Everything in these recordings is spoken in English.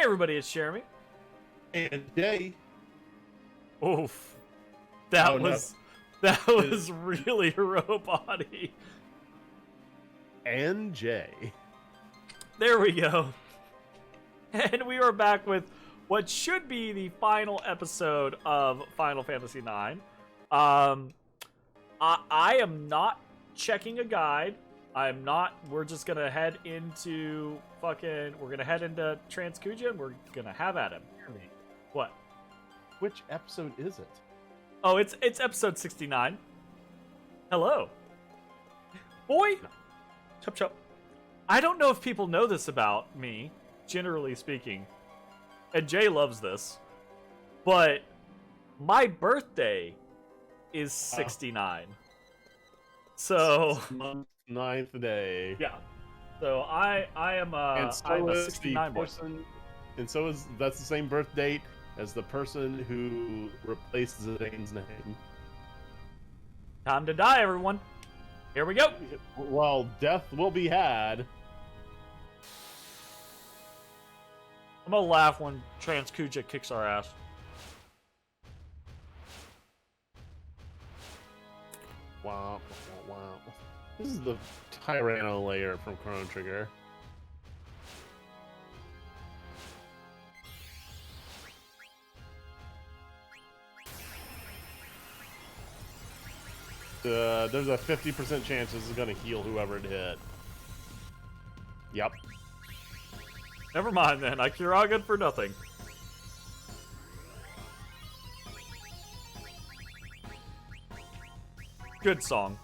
everybody, it's Jeremy. And Jay. Oof. That Oh, no. was really hero body. And Jay. There we go. And we are back with what should be the final episode of Final Fantasy IX. I am not checking a guide. I'm not. We're just gonna head into we're gonna head into Transkuja and we're gonna have at him. What? Which episode is it? Oh, it's episode 69. Hello. Boy. No. Chop chop. I don't know if people know this about me, generally speaking. And Jay loves this. But my birthday is 69. So Ninth day. yeah. So I am And so I'm a is 69 boy. And so that's the same birth date as the person who replaced Zidane's name. Time to die, everyone. Here we go. Well, death will be had. I'm gonna laugh when Transkuja kicks our ass. Wow, wow. This is the Tyranno layer from Chrono Trigger. There's a 50% chance this is gonna heal whoever it hit. Yep. Never mind then. I cure all good for nothing. Good song.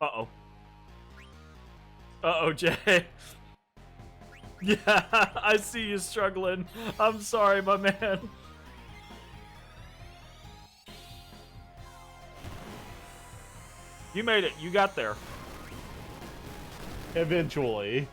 Uh-oh. Uh-oh, Jay. Yeah, I see you struggling. I'm sorry, my man. You made it. You got there. Eventually.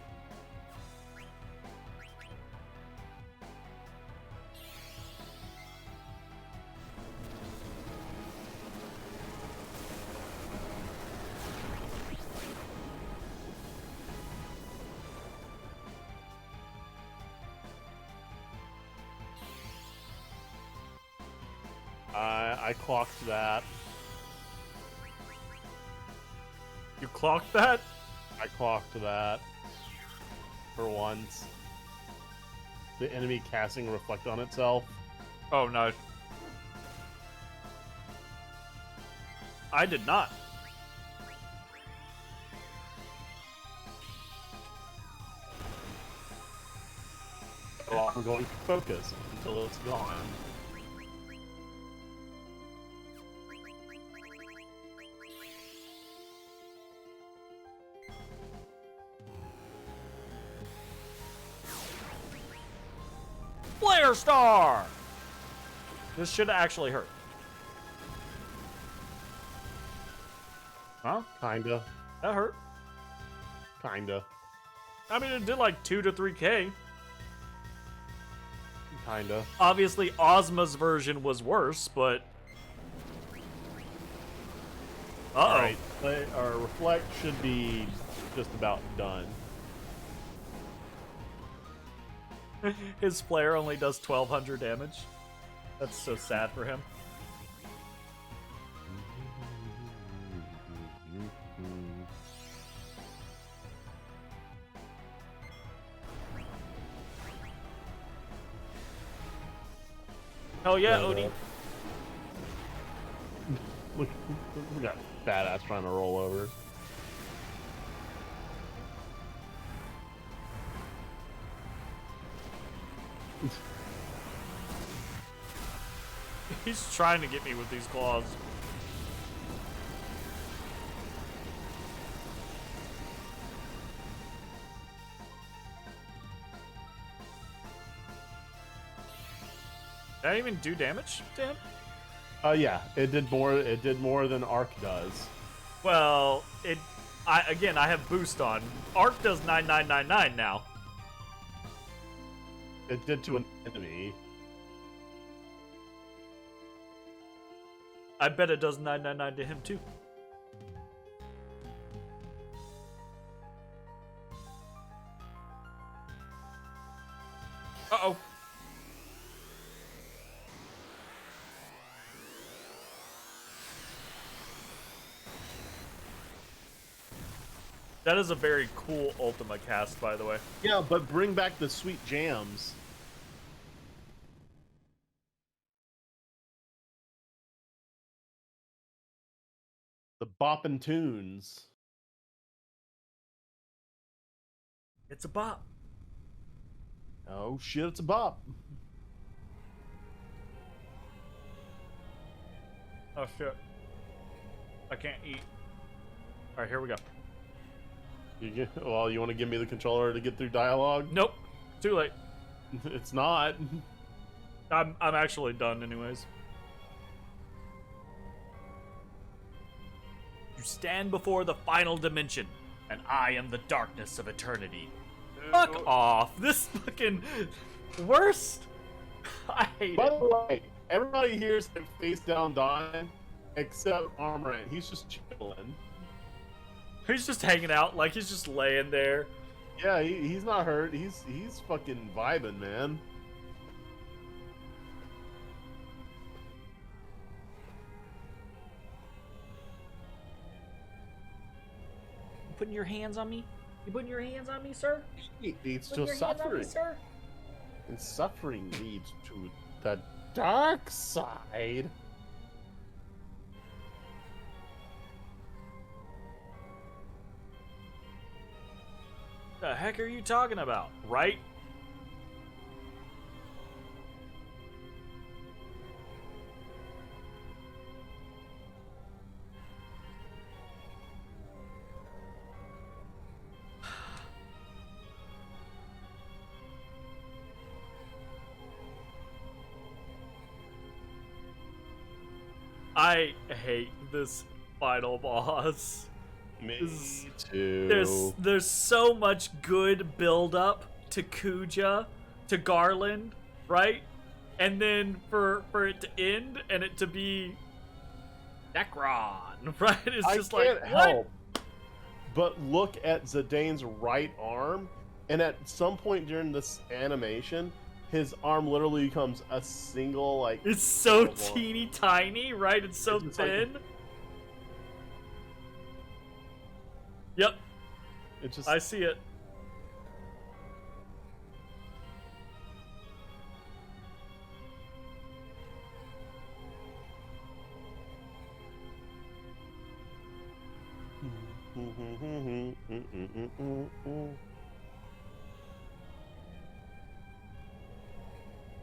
I clocked that. You clocked that? I clocked that. For once. The enemy casting reflect on itself. Oh, no. I did not. Well, I'm going to focus until it's gone. Flare Star! This should actually hurt. Huh? Kinda. That hurt. Kinda. I mean, it did like 2 to 3k. Kinda. Obviously, Ozma's version was worse, but... Uh-oh. Alright, our reflect should be just about done. His flare only does 1200 damage. That's so sad for him. Hell yeah, Odie. Look, we got badass trying to roll over. He's trying to get me with these claws. Did I even do damage to him? Yeah, it did more. It did more than Arc does. Well, again, I have boost on. Arc does 9999 now. It did to an enemy. I bet it does 999 to him too. Uh-oh. That is a very cool Ultima cast, by the way. Yeah, but bring back the sweet jams. The boppin' tunes. It's a bop. Oh shit, it's a bop. Oh shit. I can't eat. Alright, here we go. Well, you want to give me the controller to get through dialogue? Nope. Too late. It's not. I'm actually done anyways. You stand before the final dimension, and I am the darkness of eternity. Fuck off. This fucking worst. I hate By it. the way, everybody here's face down dying, except Armorant. He's just chilling. He's just hanging out, like he's just laying there. Yeah, he's not hurt. He's fucking vibing, man. You putting your hands on me? You putting your hands on me, sir? It's Putting just your hands on me, suffering. sir? And suffering leads to the dark side. The heck are you talking about? Right? I hate this final boss. Me This- too. There's so much good build up to Kuja, to Garland, right? And then for it to end and it to be Necron, right? It's just I can't like what? help but look at Zidane's right arm, and at some point during this animation, his arm literally becomes a single like. It's so ball. teeny tiny, right? It's so It's just like- thin. Yep, It just. I see it.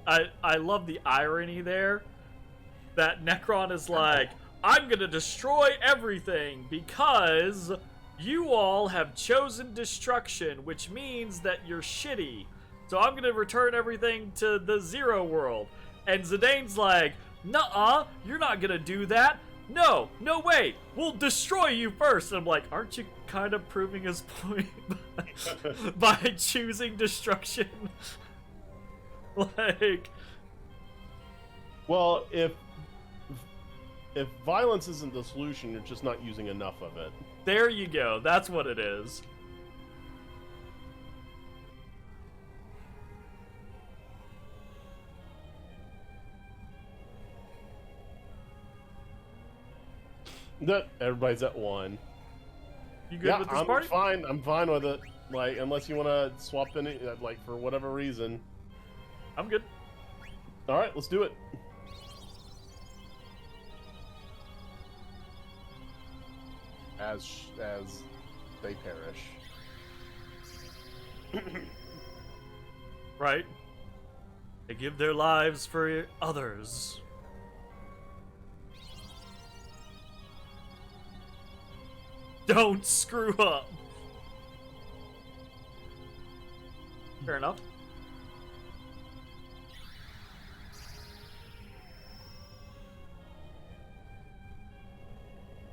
I love the irony there that Necron is like, I'm gonna destroy everything because you all have chosen destruction, which means that you're shitty. So I'm gonna return everything to the Zero world. And Zidane's like, nuh-uh, you're not gonna do that. No, no way, we'll destroy you first. And I'm like, aren't you kind of proving his point by choosing destruction? Like, Well, if violence isn't the solution, you're just not using enough of it. there you go, that's what it is. That everybody's at one. You good Yeah, with this I'm party? fine. I'm fine with it. Like, unless you want to swap in it, like for whatever reason. I'm good. All right, let's do it. As they perish. Right? They give their lives for others. Don't screw up. Fair enough.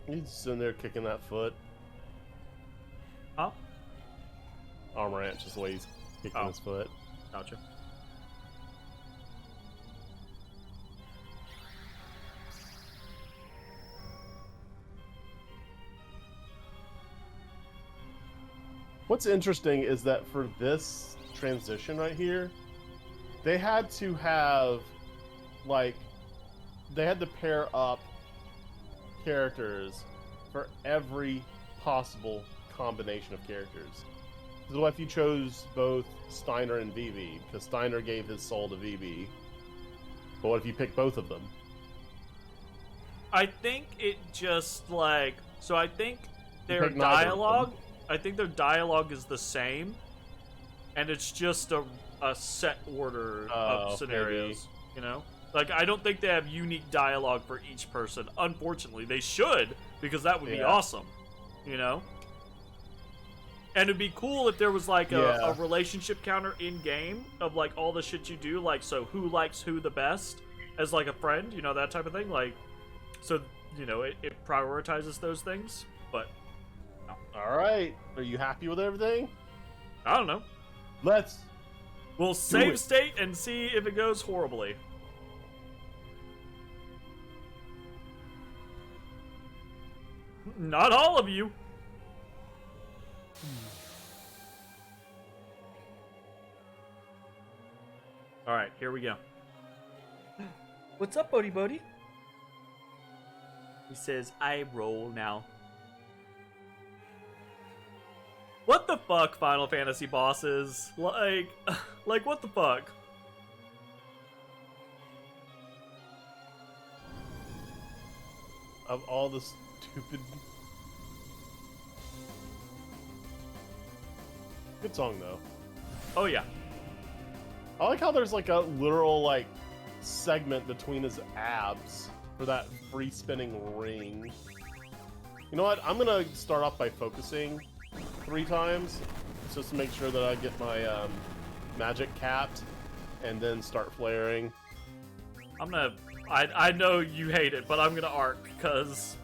He's sitting there kicking that foot. Huh? Armorant, just the way he's kicking Oh. his foot. Gotcha. What's interesting is that for this transition right here, They had to have, like, they had to pair up characters for every possible combination of characters. So what if you chose both Steiner and Vivi? Because Steiner gave his soul to Vivi. But what if you pick both of them? I think it just like so. I think their pick neither of them. dialogue. I think their dialogue is the same, and it's just a set order of scenarios. Maybe. You know, like I don't think they have unique dialogue for each person. Unfortunately, they should, because that would be awesome. You know. And it'd be cool if there was like a relationship counter in game of like all the shit you do, like so who likes who the best as like a friend, you know, that type of thing. Like, so you know it prioritizes those things. But All right, are you happy with everything? I don't know. Do We'll save it. state and see if it goes horribly. Not all of you. All right, here we go. What's up, Bodie Bodie? He says, I roll now. What the fuck, Final Fantasy bosses? Like what the fuck? Of all the stupid... Good song, though. Oh, yeah. I like how there's like a literal like segment between his abs for that free spinning ring. You know what? I'm gonna start off by focusing 3 times just to make sure that I get my magic capped, and then start flaring. I know you hate it, but I'm gonna arc because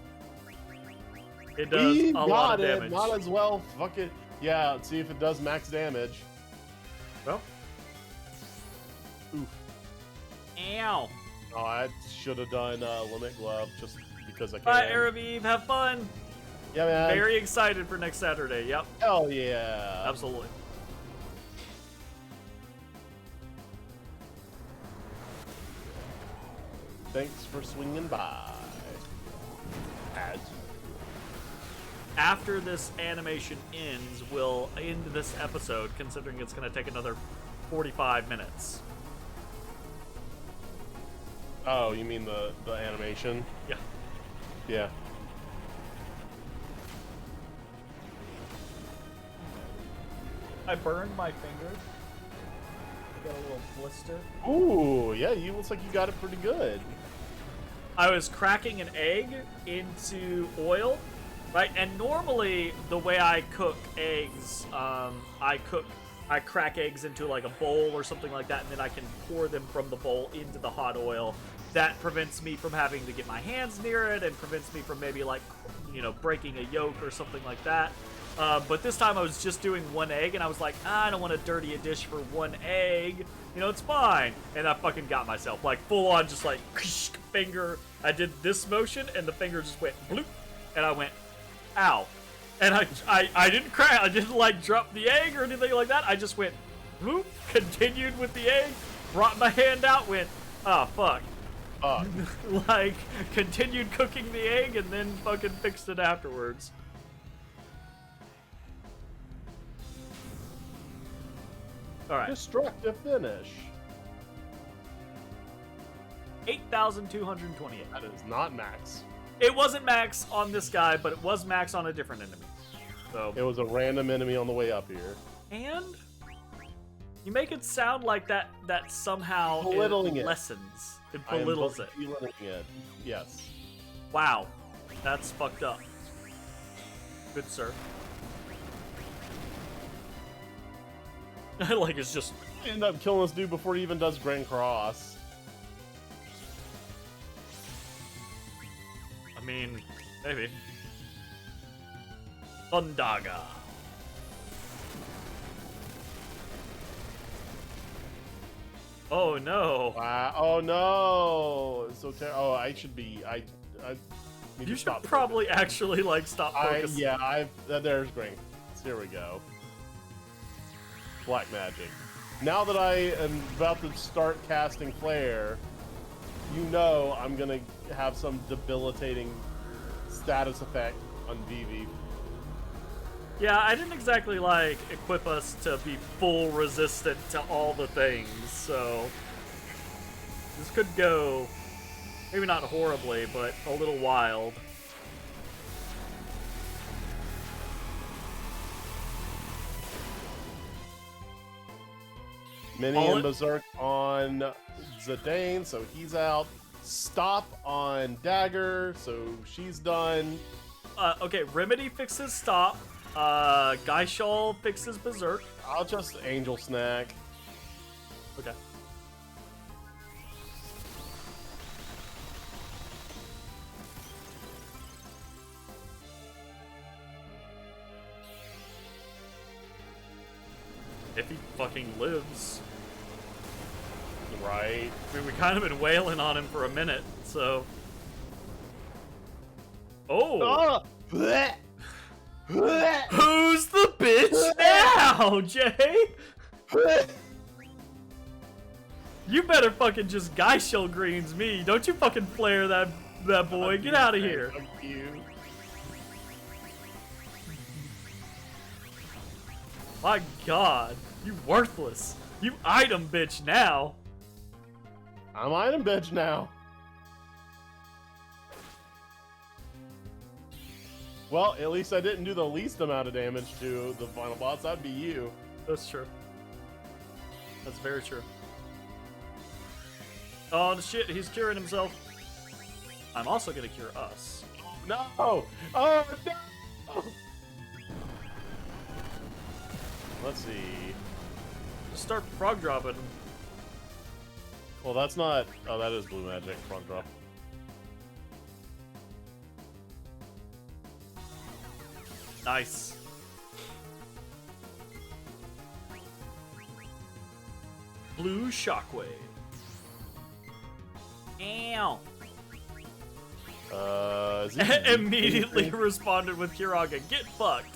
it does We a lot of damage. Might as well fuck it. Yeah, let's see if it does max damage. Well. Oof. Ow. Oh, I should have done Limit Glove just because I can. Bye, Araviv. Have fun. Yeah, man. Very excited for next Saturday. Yep. Hell yeah. Absolutely. Thanks for swinging by. As After this animation ends, we'll end this episode, considering it's going to take another 45 minutes. Oh, you mean the animation? Yeah. Yeah. I burned my finger. Got a little blister. Ooh, yeah, you looks like you got it pretty good. I was cracking an egg into oil, right? And normally the way I cook eggs, I crack eggs into like a bowl or something like that, and then I can pour them from the bowl into the hot oil. That prevents me from having to get my hands near it, and prevents me from maybe like, you know, breaking a yolk or something like that. But this time I was just doing one egg, and I was like, I don't want to dirty a dish for one egg. You know, it's fine. And I fucking got myself, like, full on just like, finger. I did this motion, and the finger just went bloop, and I went, ow. And I didn't crack, I didn't like drop the egg or anything like that. I just went bloop, continued with the egg, brought my hand out, went, ah, fuck. Like, continued cooking the egg, and then fucking fixed it afterwards. Alright. Destructive finish. 8,228. That is not max. It wasn't max on this guy, but it was max on a different enemy. So It was a random enemy on the way up here. And you make it sound like that somehow Belittling it. lessens. It I am belittles it. belittling it. Yes. Wow. That's fucked up. Good sir. Like it's just End up killing this dude before he even does Grand Cross. I mean, maybe. Thundaga. Oh no. Wow. Oh no. It's so terrible. Oh, I should be. I need You to should stop probably focusing. actually like stop focusing. Yeah, there's Grand. Here we go. black magic. Now that I am about to start casting Flare, you know I'm gonna have some debilitating status effect on Vivi. Yeah, I didn't exactly, like, equip us to be full resistant to all the things, so... This could go, maybe not horribly, but a little wild. Mini and Berserk on Zidane, so he's out. Stop on Dagger, so she's done. Okay, Remedy fixes Stop. Geishal fixes Berserk. I'll just Angel Snack. Okay. If he fucking lives. Right. I mean, we kind of been wailing on him for a minute, so... Oh! Bleh. Who's the bitch now, Jay? You better fucking just Geishel greens me. Don't you fucking flare that boy. Get out of here. Fuck you. My god. You worthless. You item bitch now. I'm item bitch now. Well, at least I didn't do the least amount of damage to the final boss. That'd be you. That's true. That's very true. Oh, the shit. He's curing himself. I'm also gonna cure us. No! Oh, no! Let's see. Just start frog dropping. Well, that's not... Oh, that is blue magic. Front drop. Nice. Blue shockwave. Ow. Is he Immediately responded with Kiraga. Get fucked.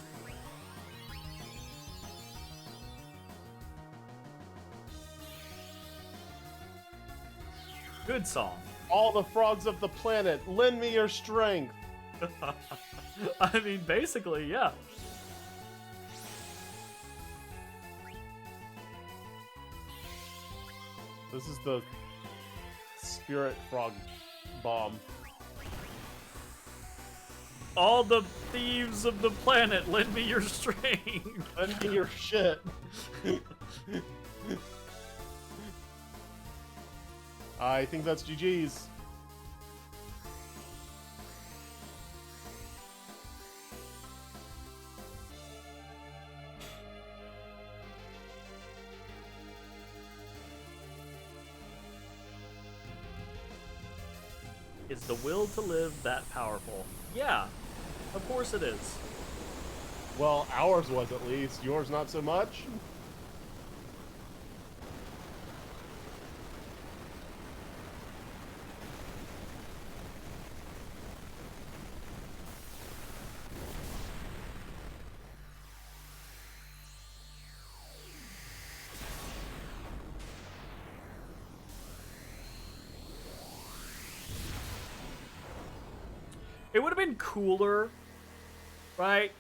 Good song. All the frogs of the planet, lend me your strength. I mean, basically, yeah. This is the spirit frog bomb. All the thieves of the planet, lend me your strength. Lend me your shit. I think that's GG's. Is the will to live that powerful? Yeah, of course it is. Well, ours was at least. Yours not so much. It would have been cooler, right,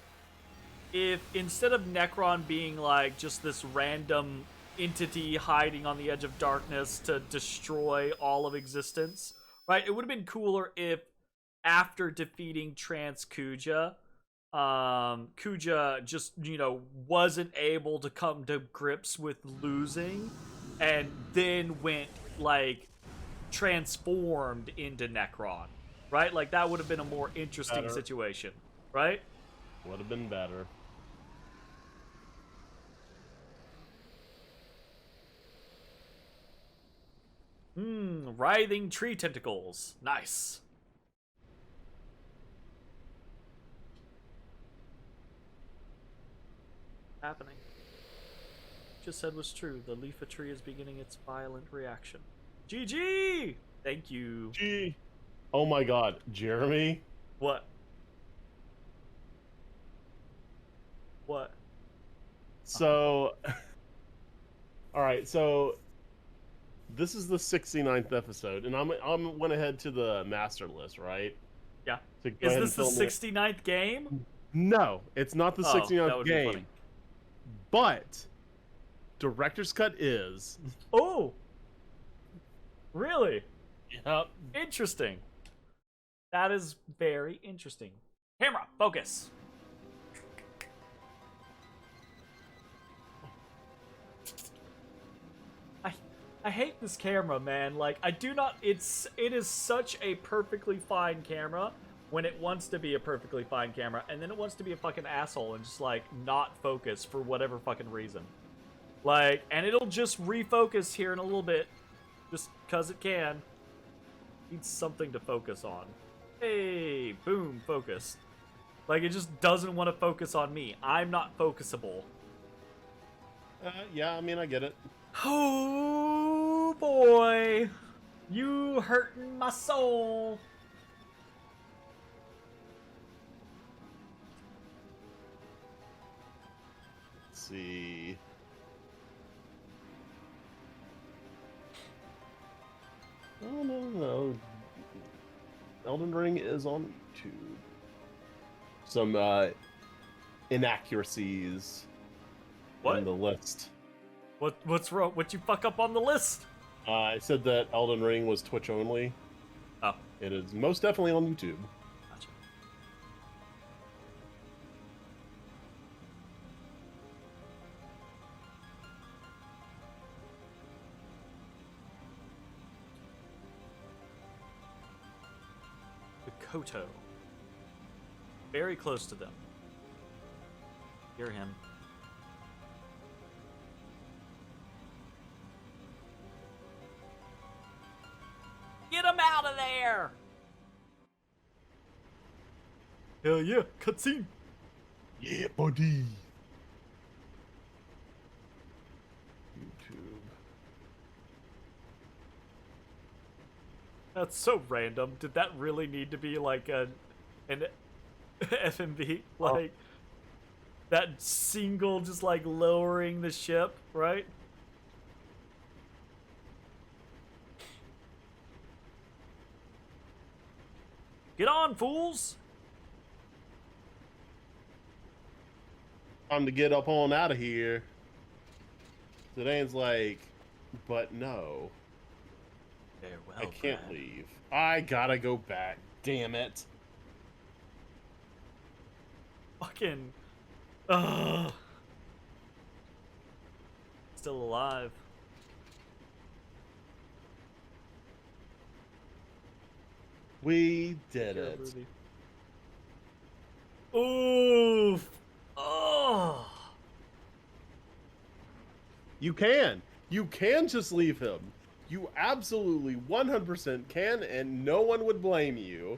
if instead of Necron being like just this random entity hiding on the edge of darkness to destroy all of existence, right? It would have been cooler if after defeating Trans Kuja, Kuja just, you know, wasn't able to come to grips with losing and then went, like, transformed into Necron. Right? Like, that would have been a more interesting situation. Right? Would have been better. Writhing tree tentacles. Nice. Happening. Just said was true. The Leafa tree is beginning its violent reaction. GG! Thank you. Gee. Oh my god, Jeremy? What? What? So, All right, so this is the 69th episode, and I'm went ahead to the master list, right? Yeah. To go Is ahead this and the fill in 69th game? No, it's not the Oh, that 69th would be game. funny. But director's cut is. Oh, really? Yep. Interesting. That is very interesting. Camera, focus. I hate this camera, man. Like, I do not. It is such a perfectly fine camera when it wants to be a perfectly fine camera, and then it wants to be a fucking asshole and just like not focus for whatever fucking reason. Like, and it'll just refocus here in a little bit, just cause it can. Needs something to focus on. Hey, boom, focus. Like, it just doesn't want to focus on me. I'm not focusable. Yeah, I mean, I get it. Oh boy, you hurting my soul. Let's see. Oh, no. Elden Ring is on YouTube. Some inaccuracies in the list. What's wrong? What you fuck up on the list? I said that Elden Ring was Twitch only. Oh, It is most definitely on YouTube. gotcha. The Koto. Very close to them. Hear him. Get him out of there! Hell yeah, cutscene! Yeah, buddy. YouTube. That's so random. Did that really need to be like an FMV? Like, that single just like lowering the ship, right? Get on, fools! Time to get up on out of here. Zidane's like, but no, Farewell, I can't Brad. leave. I gotta go back. Damn it. Fucking. Ugh. Still alive. We did it. Oof. Oh. You can. You can just leave him. You absolutely 100% can, and no one would blame you.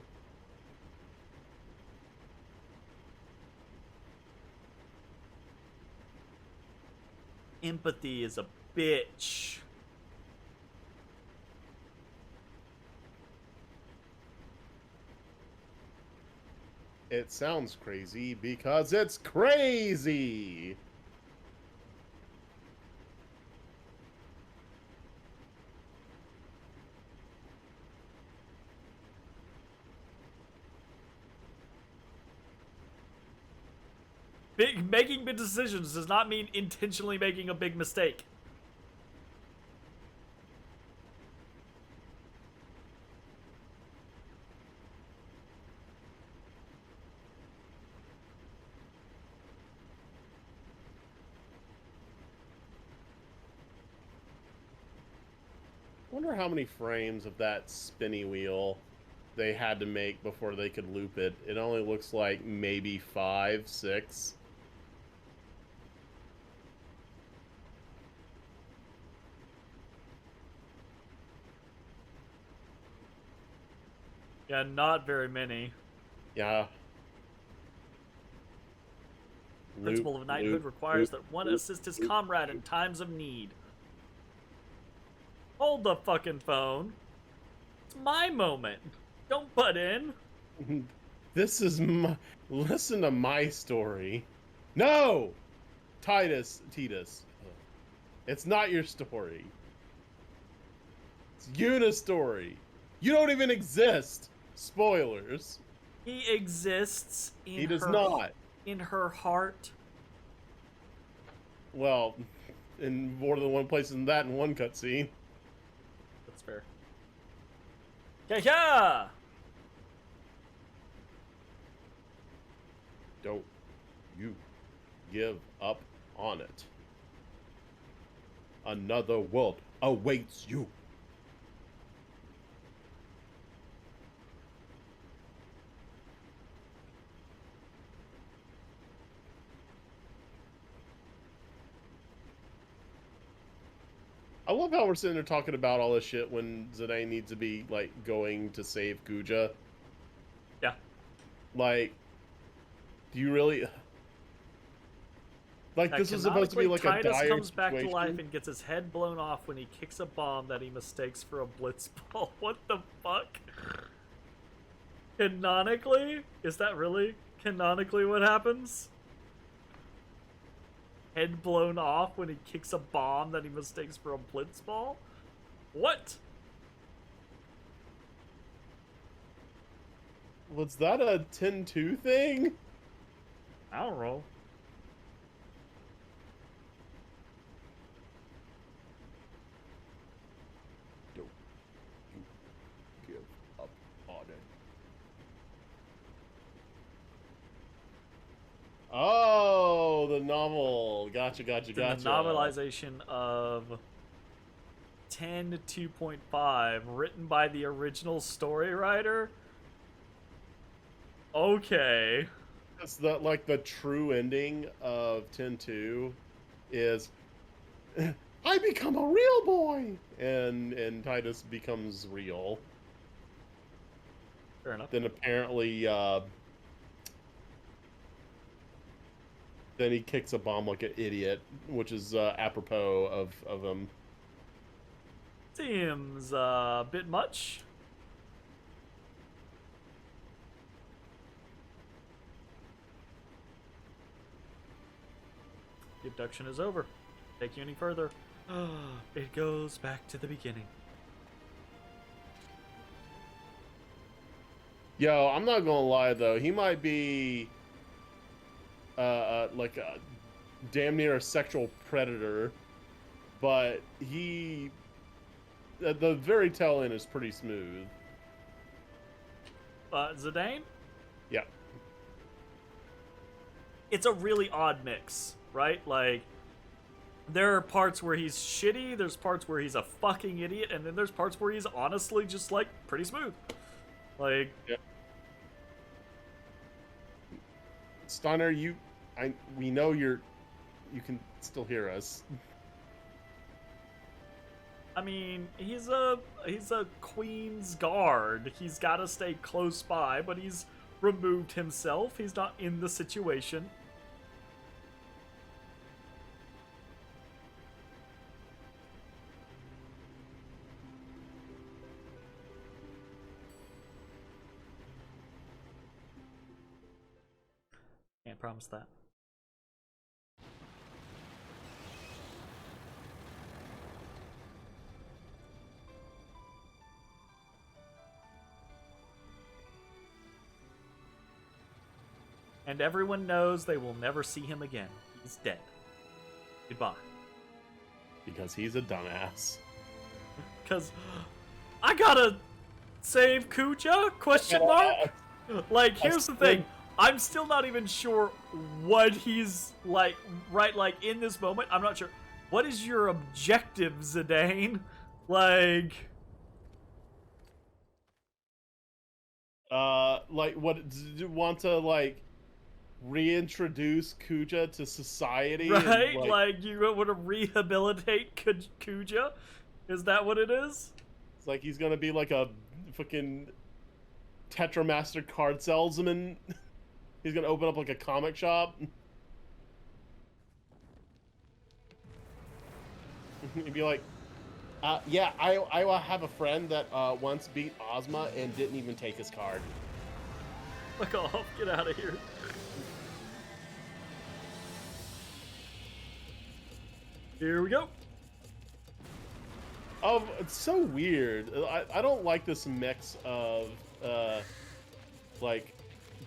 Empathy is a bitch. It sounds crazy because it's crazy. Making big decisions does not mean intentionally making a big mistake. I wonder how many frames of that spinny wheel they had to make before they could loop it. It only looks like maybe 5, 6. Yeah, not very many. Yeah. Principle of knighthood requires that one assist his comrade in times of need. Hold the fucking phone. It's my moment. Don't butt in. This is my... Listen to my story. No! Titus. It's not your story. It's Yuna's story. You don't even exist. Spoilers. He exists in He does not. In her heart. Well, in more than one place than that in one cutscene. That's fair. Yeah. Don't you give up on it. Another world awaits you. I love how we're sitting there talking about all this shit when Zidane needs to be, like, going to save Kuja. Yeah. Like, do you really... Like, this is supposed to be like Titus a dire comes back to situation. life and gets his head blown off when he kicks a bomb that he mistakes for a blitz ball. What the fuck? Canonically? Is that really canonically what happens? Head blown off when he kicks a bomb that he mistakes for a blitz ball? What? Was that a 10-2 thing? I don't know. Don't you give up on it. Oh, the novel. Gotcha. The novelization of 10-2.5, written by the original story writer. Okay. It's the true ending of 10-2 is I become a real boy, and Titus becomes real. Fair enough. Then apparently, then he kicks a bomb like an idiot, which is apropos of him. Seems a bit much. The abduction is over. Take you any further. It goes back to the beginning. Yo, I'm not gonna lie though, he might be like a damn near a sexual predator, but he the very tail end is pretty smooth. Zidane? Yeah. It's a really odd mix, right? Like, there are parts where he's shitty, there's parts where he's a fucking idiot, and then there's parts where he's honestly just, like, pretty smooth. Like... Yeah. Steiner, we know you can still hear us. I mean, he's a Queen's Guard. He's got to stay close by, but he's removed himself. He's not in the situation. Can't promise that. And everyone knows they will never see him again. He's dead. Goodbye. Because he's a dumbass. Because I gotta save Kuja? Question mark? Like, here's the thing. I'm still not even sure what he's like, right? Like, in this moment, I'm not sure. What is your objective, Zidane? Like, what, do you want to, like, reintroduce Kuja to society? right? And, like, you want to rehabilitate Kuja? Is that what it is? It's like he's gonna be like a fucking Tetramaster card salesman. He's gonna open up like a comic shop. He'd be like, yeah, I have a friend that once beat Ozma and didn't even take his card. Fuck off. Get out of here. Here we go. It's so weird. I don't like this mix of like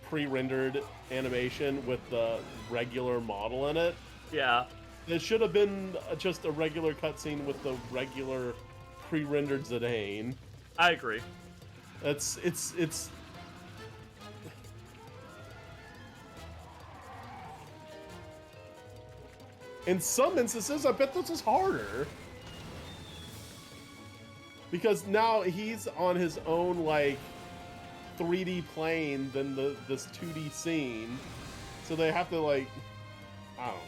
pre-rendered animation with the regular model in it. Yeah. It should have been just a regular cutscene with the regular pre-rendered Zidane. I agree. It's in some instances, I bet this is harder. Because now he's on his own, like, 3D plane than this 2D scene. So they have to, like, I don't know.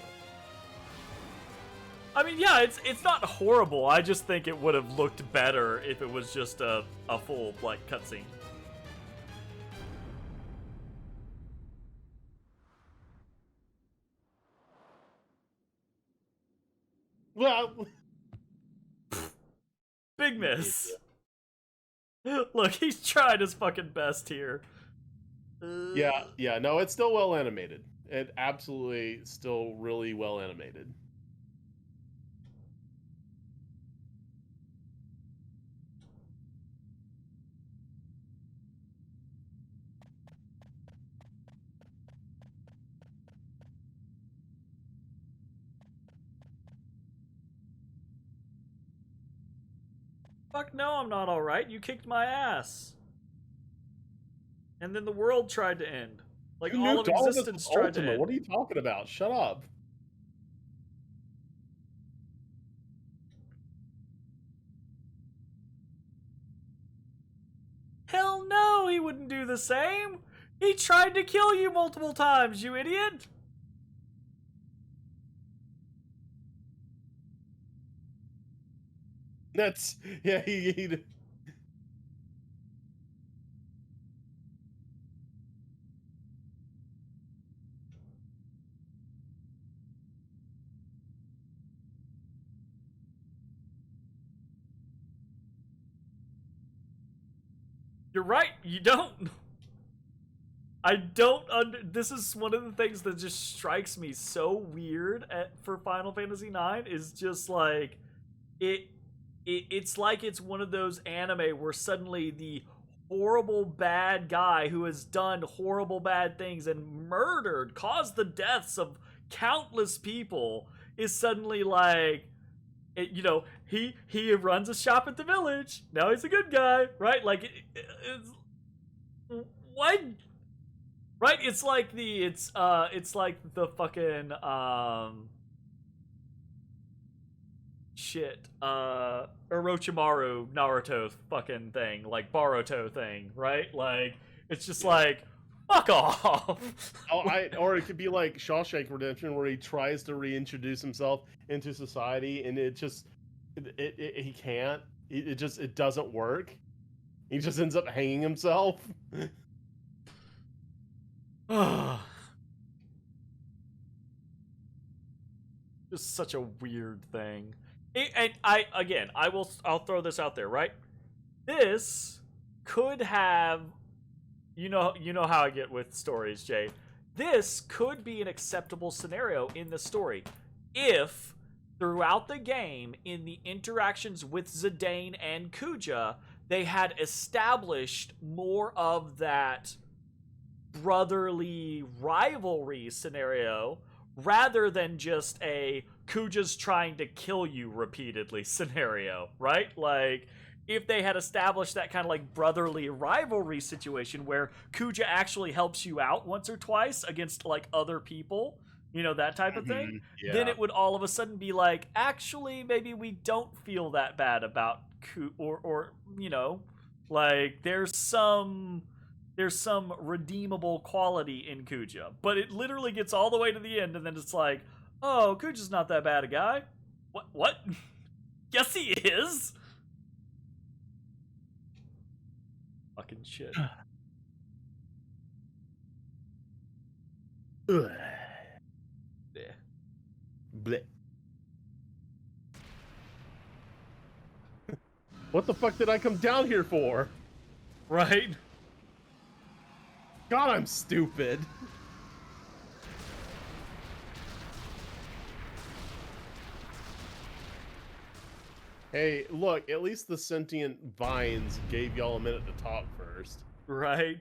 I mean, yeah, it's not horrible. I just think it would have looked better if it was just a full, like, cutscene. Well, Big miss. Look, he's trying his fucking best here. yeah, no, it's still well animated. It absolutely still really well animated. Fuck no, I'm not alright. You kicked my ass. And then the world tried to end. Like, You all of nuked all of us existence with tried to Ultima. end. What are you talking about? Shut up. Hell no, he wouldn't do the same. He tried to kill you multiple times, you idiot. That's yeah. He You're right, you don't. I don't this is one of the things that just strikes me so weird for Final Fantasy IX is just like it's like it's one of those anime where suddenly the horrible bad guy who has done horrible bad things and murdered, caused the deaths of countless people is suddenly like he runs a shop at the village. Now he's a good guy, right? Like it's what? Right? It's like it's like the fucking shit Orochimaru Naruto fucking thing, like Boruto thing, right? Like it's just like fuck off. or it could be like Shawshank Redemption, where he tries to reintroduce himself into society, and it just he can't. It doesn't work. He just ends up hanging himself. Just such a weird thing. And I'll throw this out there, right? This could have, you know how I get with stories, Jay. This could be an acceptable scenario in the story if throughout the game, in the interactions with Zidane and Kuja, they had established more of that brotherly rivalry scenario rather than just a Kuja's trying to kill you repeatedly scenario, right? Like, if they had established that kind of like brotherly rivalry situation where Kuja actually helps you out once or twice against like other people, that type of thing, Yeah. then it would all of a sudden be like, actually, maybe we don't feel that bad about or like there's some redeemable quality in Kuja. But it literally gets all the way to the end and then it's like, oh, Kuja's not that bad a guy. What? Yes, he is. Fucking shit. Yeah. Blech. What the fuck did I come down here for? Right? God, I'm stupid. Hey, look, at least the sentient vines gave y'all a minute to talk first. Right?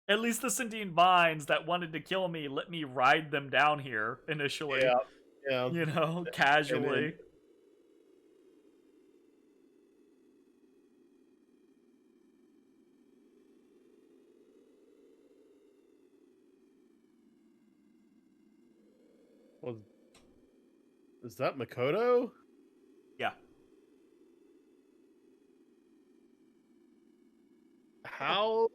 At least the sentient vines that wanted to kill me let me ride them down here initially. Yeah, yeah. You know, And casually. well, is that Makoto? Yeah. How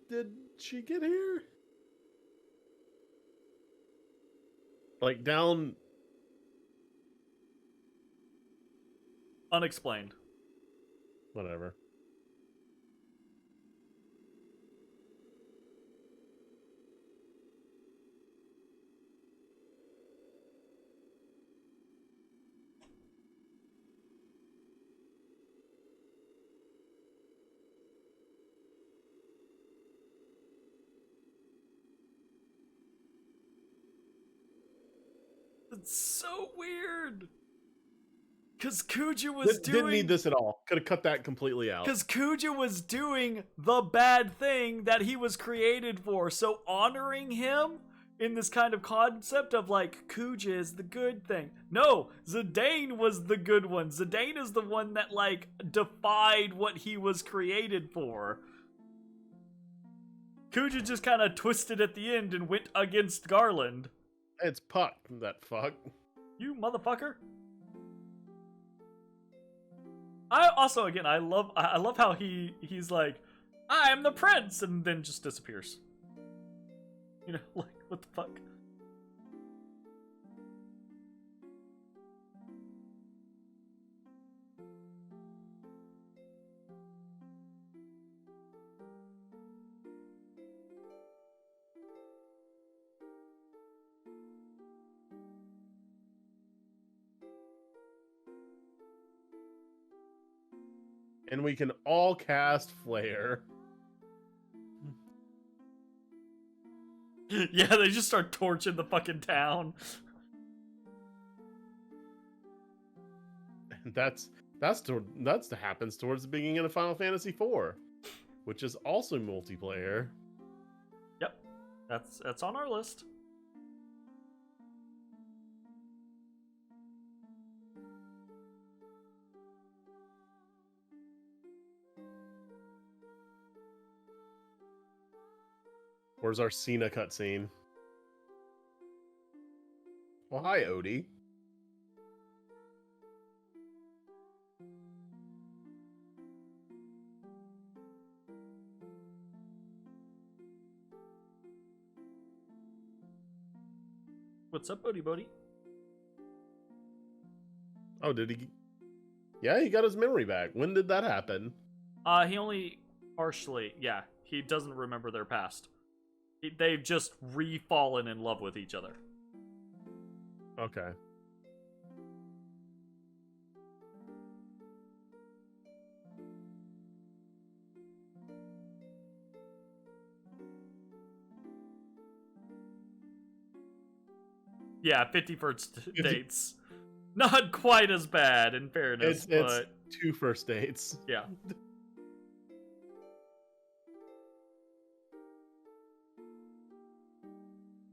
did she get here? Like down. Unexplained. Whatever. It's so weird. Because Kuja was Didn't need this at all. Could have cut that completely out. Because Kuja was doing the bad thing that he was created for. So honoring him in this kind of concept of like, Kuja is the good thing. No, Zidane was the good one. Zidane is the one that like defied what he was created for. Kuja just kind of twisted at the end and went against Garland. It's Puck, that fuck. You motherfucker. I also, again, I love how he's like, I am the prince, and then just disappears. You know, like, what the fuck? And we can all cast Flare. Yeah, they just start torching the fucking town. And that's happens towards the beginning of Final Fantasy IV, which is also multiplayer. Yep, that's on our list. Where's our Cena cutscene? Well, hi, Odie. What's up, Bodie Bodie? Oh, did he? Yeah, he got his memory back. When did that happen? He only partially, yeah, he doesn't remember their past. They've just re-fallen in love with each other. Okay. Yeah, 51st dates. Not quite as bad, in fairness, It's but 2 first dates. yeah.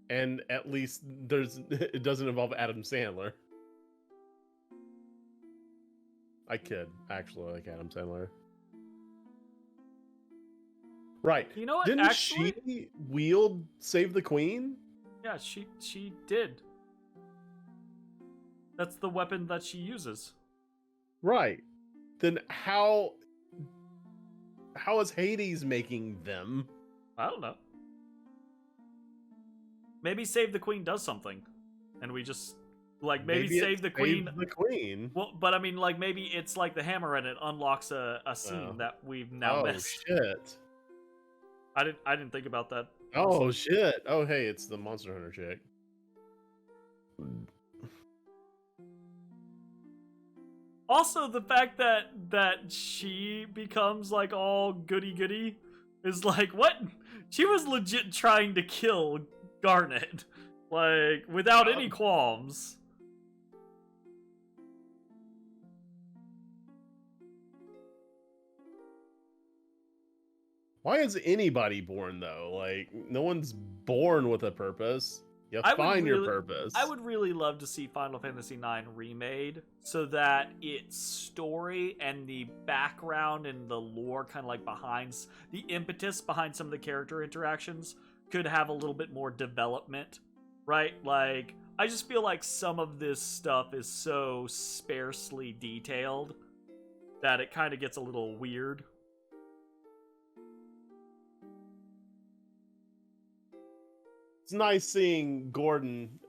And at least it doesn't involve Adam Sandler. I kid. Actually, like Adam Sandler. Right. You know what? Didn't Actually, she wield Save the Queen? yeah, she did. That's the weapon that she uses. Right. Then how is Hades making them? I don't know. Maybe Save the Queen does something, and we just like maybe Save the Queen. The Queen. Well, but I mean, like maybe it's like the hammer, and it unlocks a scene that we've now missed. Oh shit! I didn't think about that. Oh shit! Oh hey, it's the Monster Hunter chick. Also, the fact that she becomes like all goody is like, what? She was legit trying to kill Garnet, like without any qualms. Why is anybody born though? Like, no one's born with a purpose. You find your purpose. I would really love to see Final Fantasy IX remade so that its story and the background and the lore kind of like behind the impetus behind some of the character interactions could have a little bit more development, right? Like, I just feel like some of this stuff is so sparsely detailed that it kind of gets a little weird. It's nice seeing Gordon,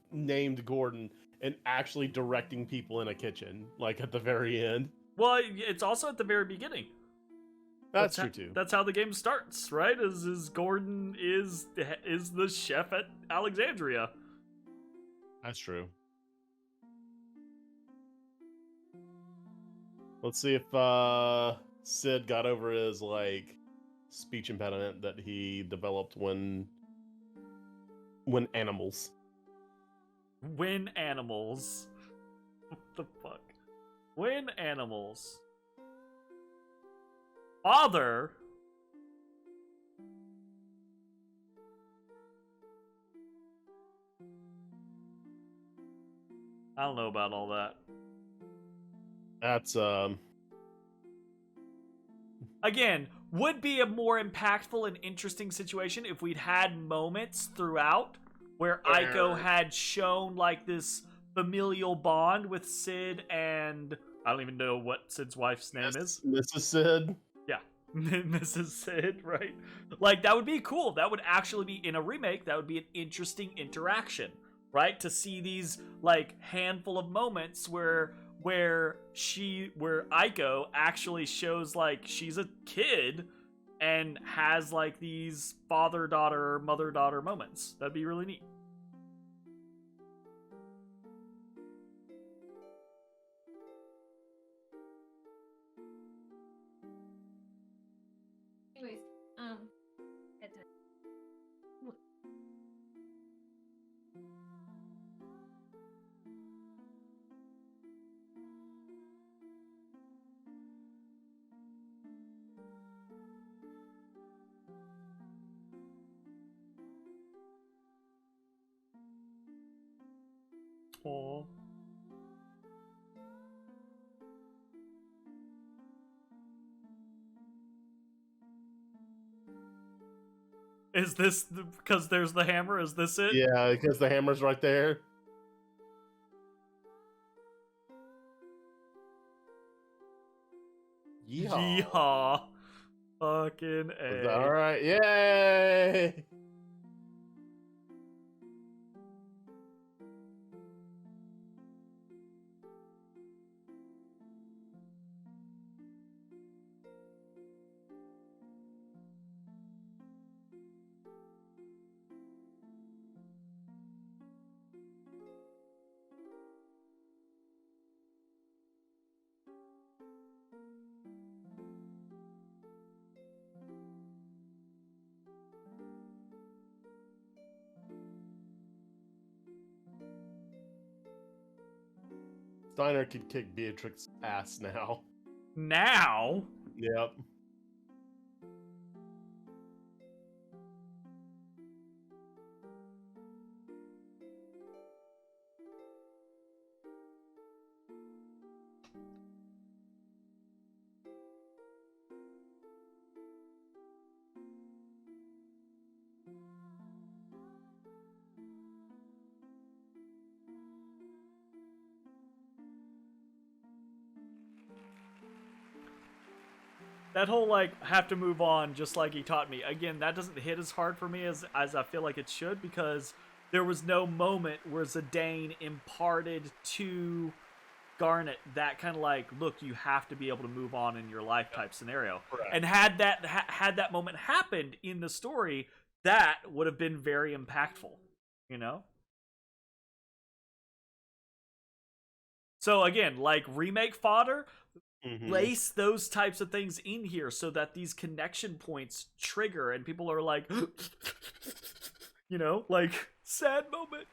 named Gordon, and actually directing people in a kitchen, like at the very end. Well, it's also at the very beginning. That's true too. That's how the game starts, right? Is Gordon is the chef at Alexandria. That's true. Let's see if Sid got over his like speech impediment that he developed when animals. When animals. What the fuck? When animals. Father. I don't know about all that. That's Again, would be a more impactful and interesting situation if we'd had moments throughout where Aiko had shown like this familial bond with Sid and I don't even know what Sid's wife's name is. Mrs. Sid. Yeah, Mrs. Sid, right? Like, that would be cool. That would actually be, in a remake, that would be an interesting interaction, right? To see these, like, handful of moments where Aiko actually shows, like, she's a kid and has, like, these father-daughter, mother-daughter moments. That'd be really neat. Anyways, bedtime. Aww. Is this because there's the hammer? Is this it? Yeah, because the hammer's right there. Yeehaw. Yeehaw. Fucking A. All right, yay! Steiner could kick Beatrix's ass now. Now? Yep. That whole, like, have to move on just like he taught me. Again, that doesn't hit as hard for me as I feel like it should, because there was no moment where Zidane imparted to Garnet that kind of like, look, you have to be able to move on in your life type scenario. Correct. And had that moment happened in the story, that would have been very impactful, you know? So again, like remake fodder, lace those types of things in here so that these connection points trigger and people are like, you know, like, sad moment.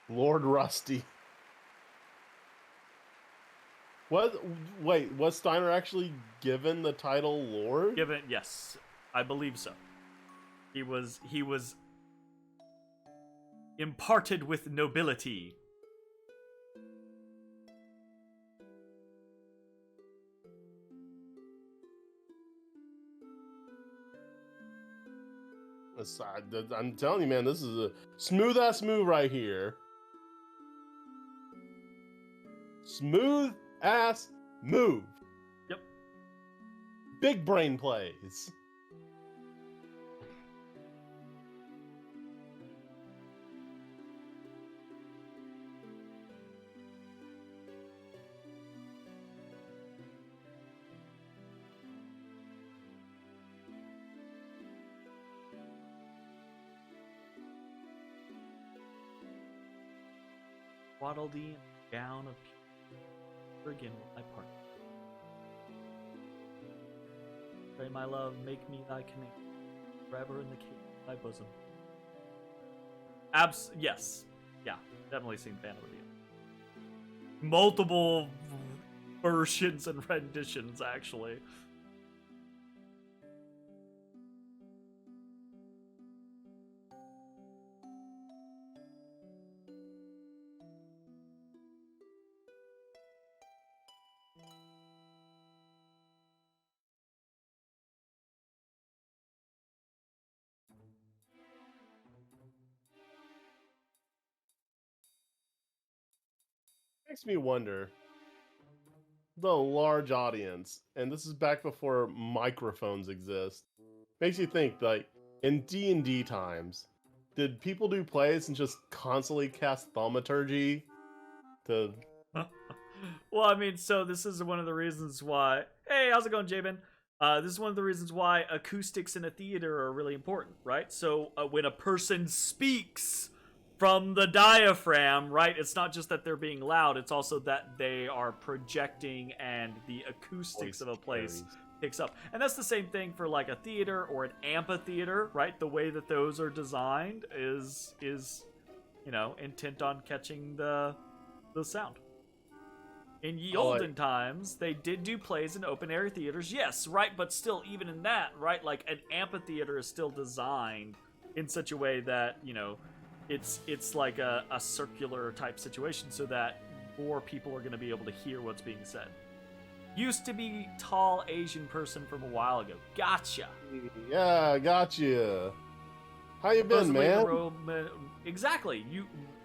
Lord Rusty. Wait, was Steiner actually given the title Lord? Given, yes. I believe so. He was imparted with nobility. I'm telling you, man, this is a smooth ass move right here. Smooth ass move. Yep. Big brain plays. Waddle thee down of again with my partner. Pray my love, make me thy connect, forever in the cave of thy bosom. Yes. Yeah, definitely seen Fan of Reveal. Multiple versions and renditions, actually. Makes me wonder, the large audience, and this is back before microphones exist, makes you think, like, in D&D times, did people do plays and just constantly cast thaumaturgy to... Well, I mean, so this is one of the reasons why... Hey, how's it going, Jabin? This is one of the reasons why acoustics in a theater are really important, right? So when a person speaks from the diaphragm, right, it's not just that they're being loud, it's also that they are projecting and the acoustics of a place picks up. And that's the same thing for like a theater or an amphitheater, right? The way that those are designed is you know, intent on catching the sound. In ye olden times, they did do plays in open-air theaters, yes, right? But still, even in that, right, like, an amphitheater is still designed in such a way that, you know, it's like a circular type situation so that more people are going to be able to hear what's being said. Used to be tall Asian person from a while ago. Gotcha. Yeah, gotcha. How you been, man? Exactly.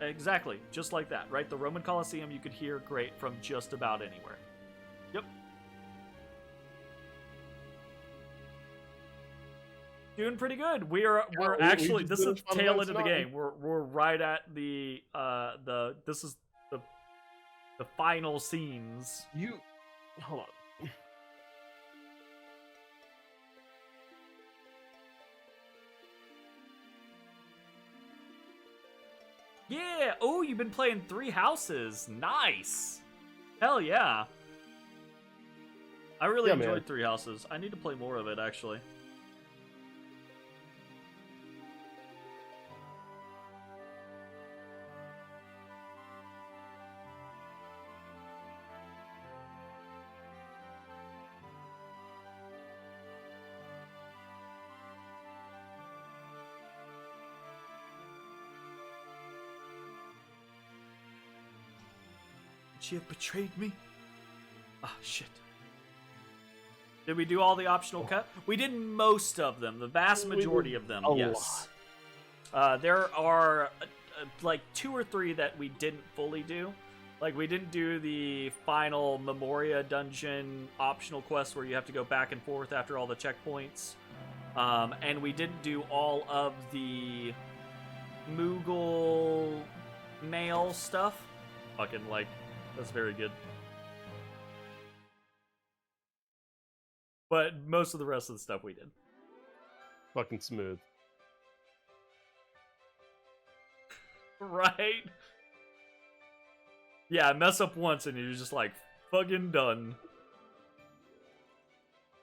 Exactly. Just like that, right? The Roman Colosseum you could hear great from just about anywhere. Yep. Doing pretty good. We're actually this is the tail end of the game. We're right at the this is the final scenes. Hold on. Yeah. Oh, you've been playing 3 Houses. Nice. Hell yeah. I really enjoyed 3 Houses. I need to play more of it, actually. She have betrayed me? Ah, shit. Did we do all the optional cut? We did most of them, the vast majority of them, yes. There are like 2 or 3 that we didn't fully do. Like, we didn't do the final Memoria dungeon optional quest where you have to go back and forth after all the checkpoints. And we didn't do all of the Moogle mail stuff. Fucking, like, that's very good. But most of the rest of the stuff we did. Fucking smooth. Right? Yeah, mess up once and you're just like, fucking done.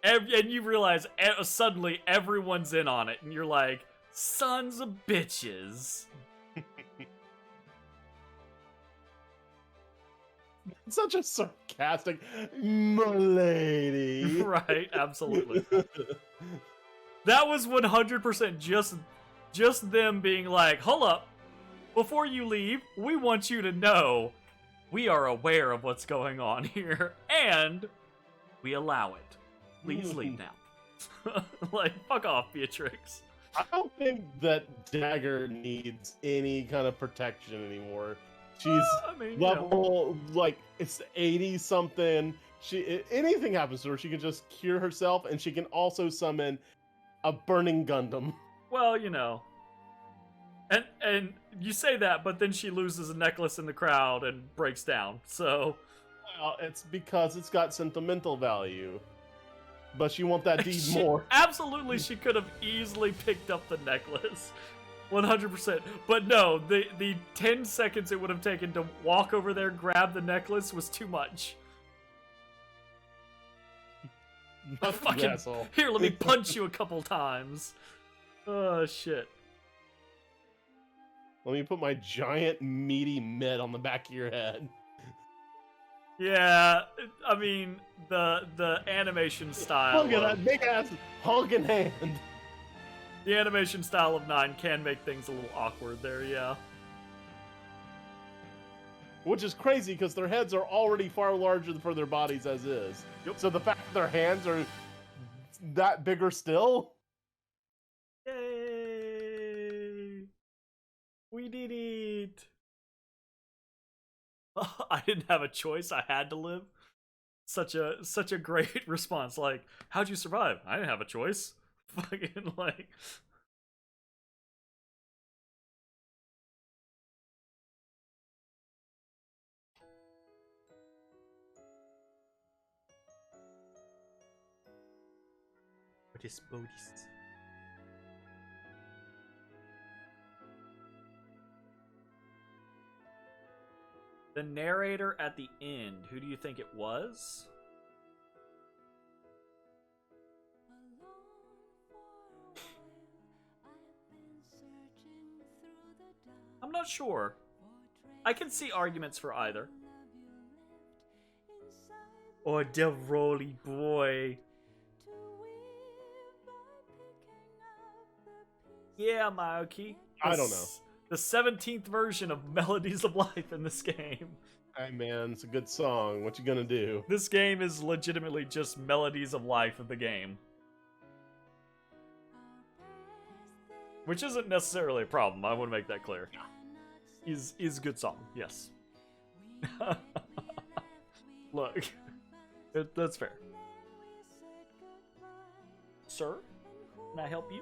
And you realize suddenly everyone's in on it, and you're like, sons of bitches. Such a sarcastic milady. Right, absolutely. That was 100% just them being like, hold up, before you leave, we want you to know we are aware of what's going on here, and we allow it. Please leave now. Like, fuck off, Beatrix. I don't think that Dagger needs any kind of protection anymore. She's I mean, level, like, it's 80 something. Anything happens to her, she can just cure herself, and she can also summon a burning Gundam. Well, and you say that, but then she loses a necklace in the crowd and breaks down. So, Well, it's because it's got sentimental value. But you want that deed more. Absolutely, she could have easily picked up the necklace. 100%. But no, the 10 seconds it would have taken to walk over there, grab the necklace was too much. Fucking, asshole. here, let me punch you a couple times. Oh, shit. Let me put my giant meaty mitt on the back of your head. Yeah, I mean, the animation style. Look at that big ass honking hand. The animation style of 9 can make things a little awkward there, yeah. Which is crazy because their heads are already far larger for their bodies as is. Yep. So the fact that their hands are that bigger still. Yay! We did it! I didn't have a choice. I had to live. Such a great response. Like, how'd you survive? I didn't have a choice. Fucking like. What is Bodhi's? The narrator at the end, who do you think it was? I'm not sure. I can see arguments for either. Or Devroly boy. Yeah, Maoki. I don't know. The 17th version of Melodies of Life in this game. Hey man, it's a good song. What you gonna do? This game is legitimately just Melodies of Life of the game. Which isn't necessarily a problem, I want to make that clear. Is a good song, yes. Look, that's fair. Sir, can I help you?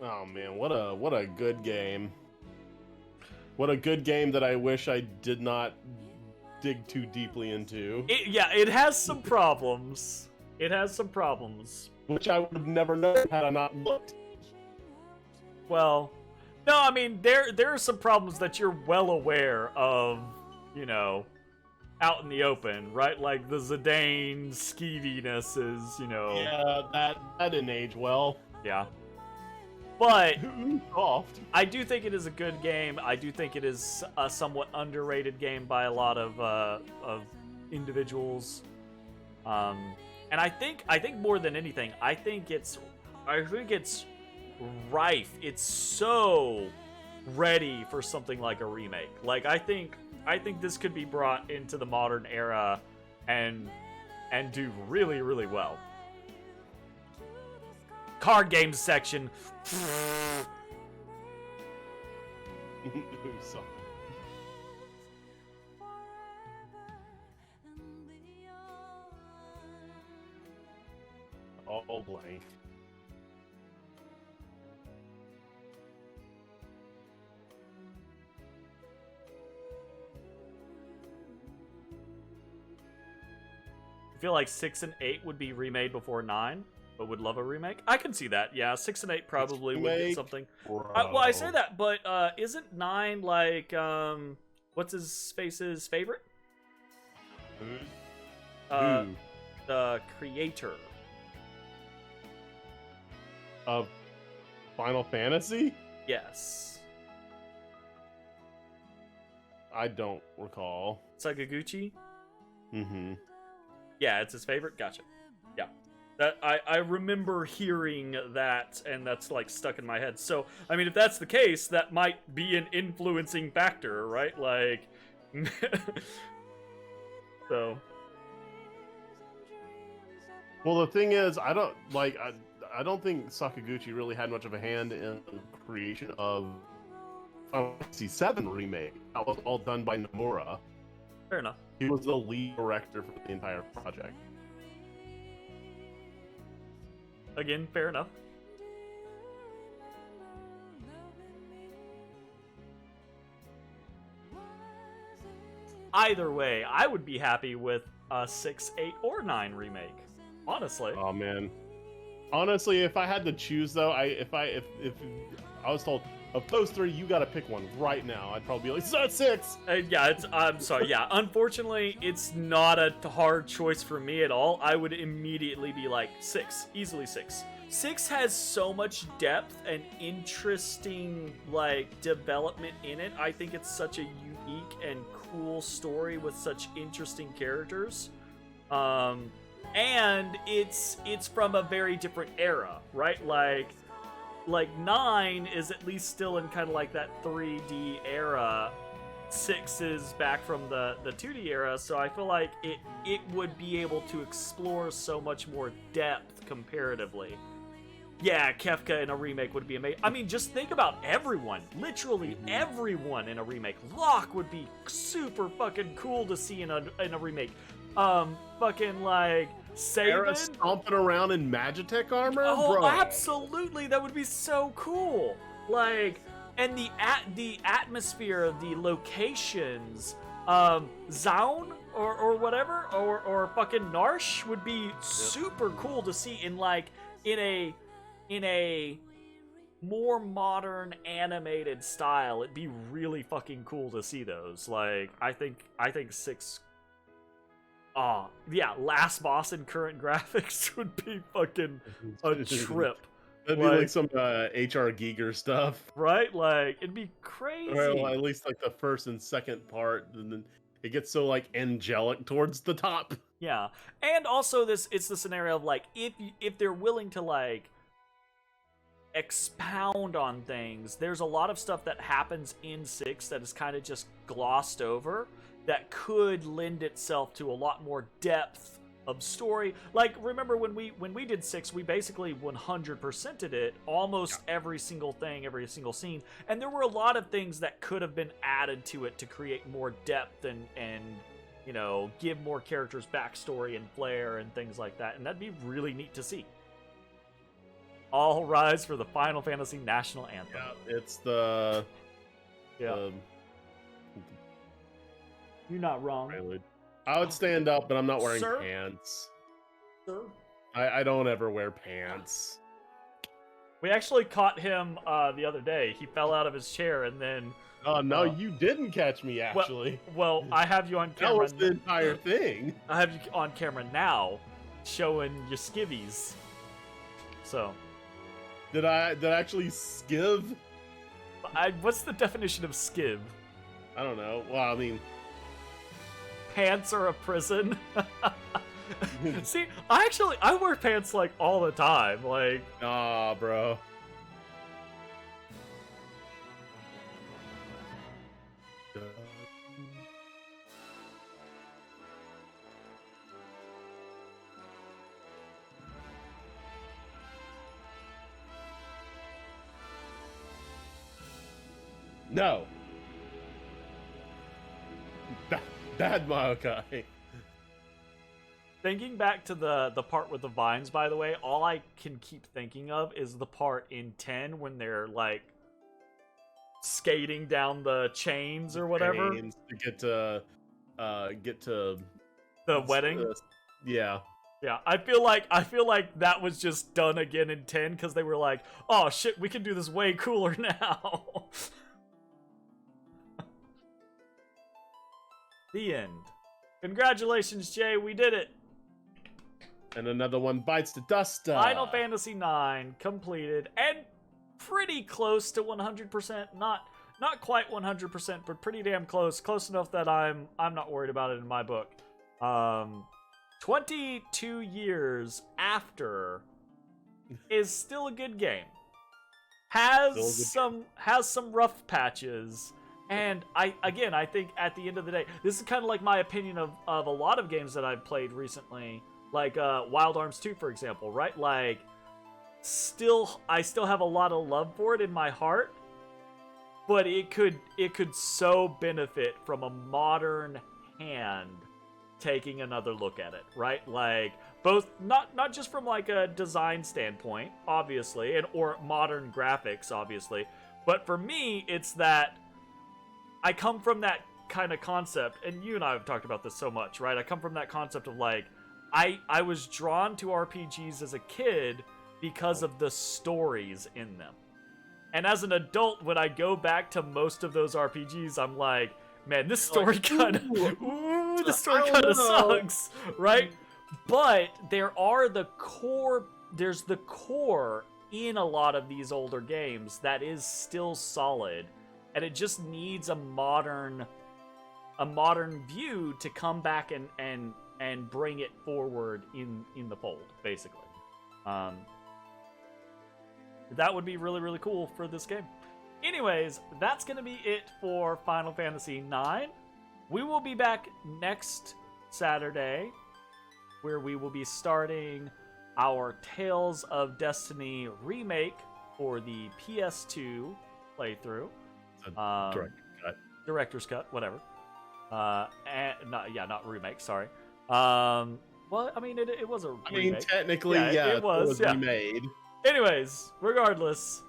Oh man, what a good game. What a good game that I wish I did not dig too deeply into. It has some problems. It has some problems. Which I would have never known had I not looked. Well, no, I mean, there are some problems that you're well aware of, out in the open, right? Like the Zidane skeeviness is, Yeah, that didn't age well. Yeah. But Soft. I do think it is a good game. I do think it is a somewhat underrated game by a lot of individuals. And I think more than anything, I think it's rife. It's so ready for something like a remake. Like I think this could be brought into the modern era and do really well. Card games section. Sorry. All blank. I feel like 6 and 8 would be remade before 9, but would love a remake. I can see that. Yeah, 6 and 8 probably would get something. Well, I say that, but isn't 9 like what's his face's favorite? Who? The creator Of Final Fantasy? Yes. I don't recall. Sakaguchi? Mm-hmm. Yeah, it's his favorite? Gotcha. Yeah. That I remember hearing that, and that's like stuck in my head. So, I mean, if that's the case, that might be an influencing factor, right? Like, so. Well, the thing is, I don't think Sakaguchi really had much of a hand in the creation of Final Fantasy VII Remake. That was all done by Nomura. Fair enough. He was the lead director for the entire project. Again, fair enough. Either way, I would be happy with a 6, 8, or 9 remake. Honestly. Oh man. Honestly, if I had to choose though, if I was told of those three, you got to pick one right now, I'd probably be like, "It's 6." Yeah, I'm sorry. Yeah, unfortunately, it's not a hard choice for me at all. I would immediately be like 6, easily 6. 6 has so much depth and interesting like development in it. I think it's such a unique and cool story with such interesting characters. And it's from a very different era, right? Like 9 is at least still in kind of like that 3D era. 6 is back from the 2D era, so I feel like it would be able to explore so much more depth comparatively. Yeah, Kefka in a remake would be amazing. I mean, just think about everyone. Literally everyone in a remake. Locke would be super fucking cool to see in a remake. Fucking like Sarah Sabin. stomping around in Magitech armor? Oh, Bro. absolutely! That would be so cool. Like, and the atmosphere, the locations, Zaun or whatever, or fucking Narsh would be super cool to see in a more modern animated style. It'd be really fucking cool to see those. Like, I think 6. Yeah, last boss in current graphics would be fucking a trip. That'd be like some HR Giger stuff. Right? Like, it'd be crazy. Well, at least like the first and second part, and then it gets so like angelic towards the top. Yeah. And also it's the scenario of like, if they're willing to like expound on things, there's a lot of stuff that happens in 6 that is kind of just glossed over that could lend itself to a lot more depth of story. Like, remember when we did 6, we basically 100%ed it, almost every single thing, every single scene, and there were a lot of things that could have been added to it to create more depth and you know, give more characters backstory and flair and things like that, and that'd be really neat to see. All rise for the Final Fantasy National Anthem. Yeah, it's the You're not wrong. prelude. I would stand up, but I'm not wearing Sir? pants. Sir? I don't ever wear pants. We actually caught him the other day. He fell out of his chair and then... Oh, no, you didn't catch me, actually. Well, I have you on camera. That was the entire thing. I have you on camera now, showing your skivvies. So... Did I actually skiv? What's the definition of skiv? I don't know. Well, I mean... Pants are a prison? See, I wear pants, like, all the time. Like... Nah, bro. No. Bad Maokai. Thinking back to the part with the vines, by the way, all I can keep thinking of is the part in 10 when they're, like, skating down the chains or whatever. Chains to get to The wedding? Yeah. Yeah, I feel like that was just done again in 10 because they were like, oh shit, we can do this way cooler now. The end. Congratulations, Jay, we did it. And another one bites the dust. Final Fantasy IX completed and pretty close to 100%. not quite 100%, but pretty damn close. Close enough that I'm not worried about it in my book. 22 years after is still a good game. Has some rough patches, and I think at the end of the day, this is kind of like my opinion of a lot of games that I've played recently, like Wild Arms 2, for example, right? Like, I still have a lot of love for it in my heart, but it could so benefit from a modern hand taking another look at it, right? Like, both not just from like a design standpoint, obviously, or modern graphics, obviously, but for me, it's that I come from that kind of concept, and you and I have talked about this so much, right? I come from that concept of like, I was drawn to RPGs as a kid because of the stories in them. And as an adult, when I go back to most of those RPGs, I'm like, man, this story kind of sucks, right? But there's the core in a lot of these older games that is still solid, and it just needs a modern view to come back and bring it forward in the fold, basically. That would be really, really cool for this game. Anyways, that's going to be it for Final Fantasy IX. We will be back next Saturday, where we will be starting our Tales of Destiny remake for the PS2 playthrough. Director's cut, whatever. Not remake, sorry. Well, I mean, it was a remake. I mean, technically, it was remade. Anyways, regardless,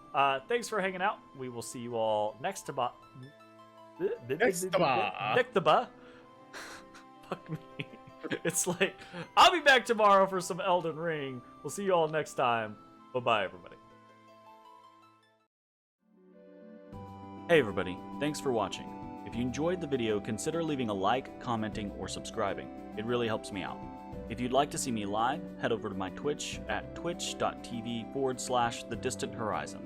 thanks for hanging out. We will see you all next to Fuck me. It's like, I'll be back tomorrow for some Elden Ring. We'll see you all next time. Bye-bye, everybody. Hey, everybody. Thanks for watching. If you enjoyed the video, consider leaving a like, commenting, or subscribing. It really helps me out. If you'd like to see me live, head over to my Twitch at twitch.tv/thedistanthorizon.